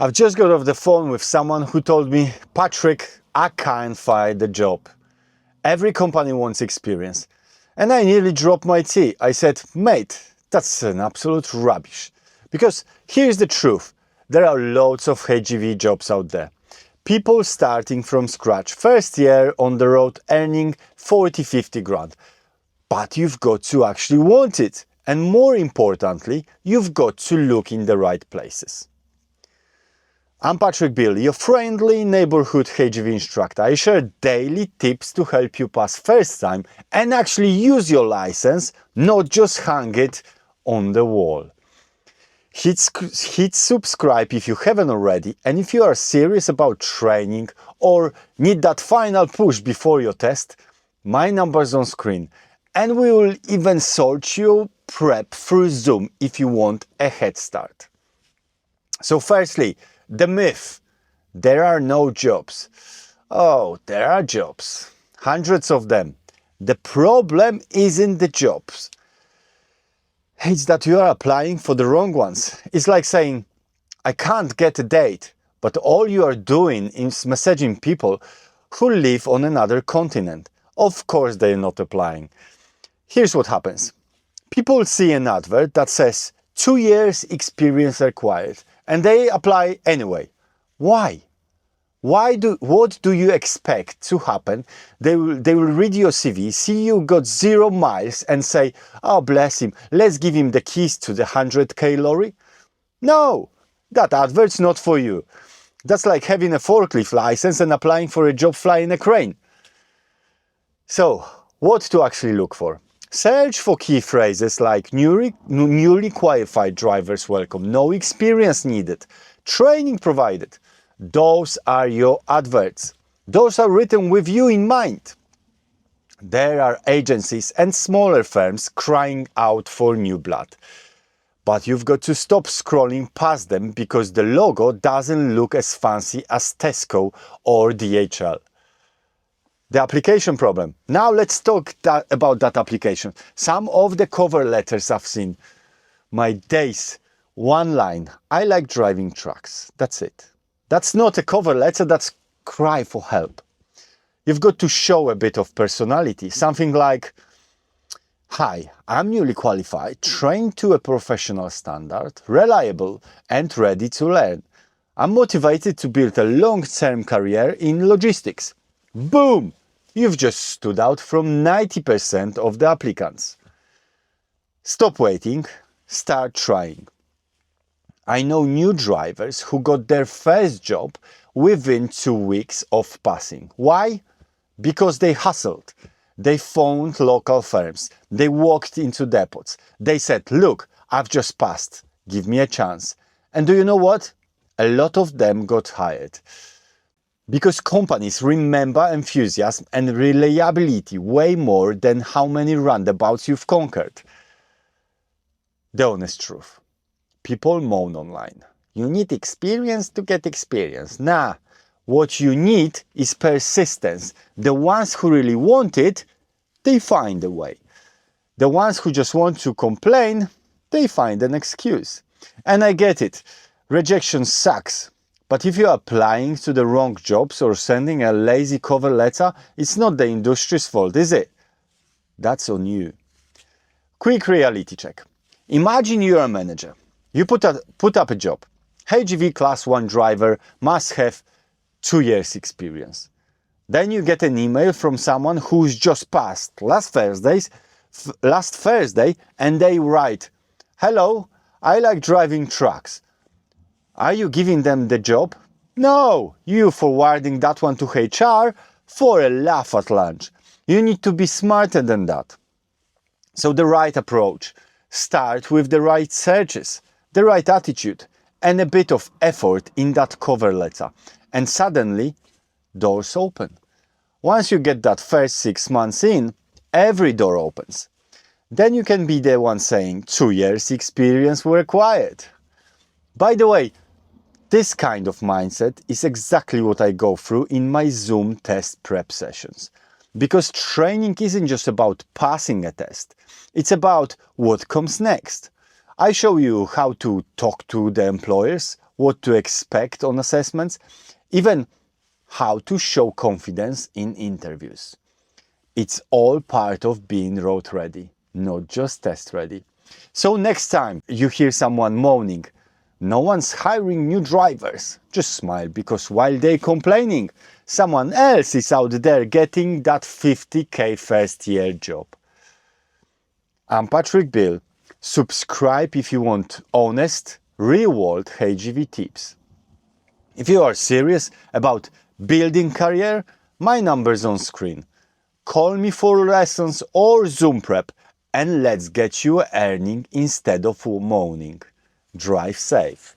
I've just got off the phone with someone who told me, Patrick, I can't find a job. Every company wants experience. And I nearly dropped my tea. I said, mate, that's an absolute rubbish. Because here's the truth. There are loads of HGV jobs out there. People starting from scratch, first year on the road, earning 40, 50 grand. But you've got to actually want it. And more importantly, you've got to look in the right places. I'm Patrick Bill, your friendly neighborhood HGV instructor. I share daily tips to help you pass first time and actually use your license, not just hang it on the wall. Hit subscribe if you haven't already, and if you are serious about training or need that final push before your test, my number's on screen, and we will even sort your prep through Zoom if you want a head start. So firstly, the myth, there are no jobs. Oh, there are jobs, hundreds of them. The problem isn't the jobs. It's that you are applying for the wrong ones. It's like saying, I can't get a date, but all you are doing is messaging people who live on another continent. Of course they're not applying. Here's what happens. People see an advert that says 2 years experience required, and they apply anyway. Why? What do you expect to happen? They will read your CV, see you got 0 miles and say, oh bless him, let's give him the keys to the 100k lorry? No, that advert's not for you. That's like having a forklift license and applying for a job flying a crane. So, what to actually look for? Search for key phrases like newly qualified drivers welcome, no experience needed, training provided. Those are your adverts. Those are written with you in mind. There are agencies and smaller firms crying out for new blood. But you've got to stop scrolling past them because the logo doesn't look as fancy as Tesco or DHL. The application problem. Now let's talk about that application. Some of the cover letters I've seen. My days, one line. I like driving trucks. That's it. That's not a cover letter, that's cry for help. You've got to show a bit of personality. Something like, hi, I'm newly qualified, trained to a professional standard, reliable and ready to learn. I'm motivated to build a long-term career in logistics. Boom! You've just stood out from 90% of the applicants. Stop waiting, start trying. I know new drivers who got their first job within 2 weeks of passing. Why? Because they hustled. They phoned local firms. They walked into depots. They said, look, I've just passed. Give me a chance. And do you know what? A lot of them got hired. Because companies remember enthusiasm and reliability way more than how many roundabouts you've conquered. The honest truth. People moan online. You need experience to get experience. Nah, what you need is persistence. The ones who really want it, they find a way. The ones who just want to complain, they find an excuse. And I get it. Rejection sucks. But if you're applying to the wrong jobs or sending a lazy cover letter, it's not the industry's fault, is it? That's on you. Quick reality check. Imagine you're a manager. You put up a job. HGV Class 1 driver must have 2 years experience. Then you get an email from someone who's just passed last Thursday, and they write, hello, I like driving trucks. Are you giving them the job? No, you forwarding that one to HR for a laugh at lunch. You need to be smarter than that. So the right approach. Start with the right searches, the right attitude, and a bit of effort in that cover letter. And suddenly, doors open. Once you get that first 6 months in, every door opens. Then you can be the one saying 2 years experience were required. By the way, this kind of mindset is exactly what I go through in my Zoom test prep sessions. Because training isn't just about passing a test, it's about what comes next. I show you how to talk to the employers, what to expect on assessments, even how to show confidence in interviews. It's all part of being road ready, not just test ready. So next time you hear someone moaning, "No one's hiring new drivers," just smile, because while they're complaining, someone else is out there getting that 50k first year job. I'm Patrick Bill. Subscribe if you want honest, real-world HGV tips. If you are serious about building career, my number's on screen. Call me for lessons or Zoom prep, and let's get you earning instead of moaning. Drive safe.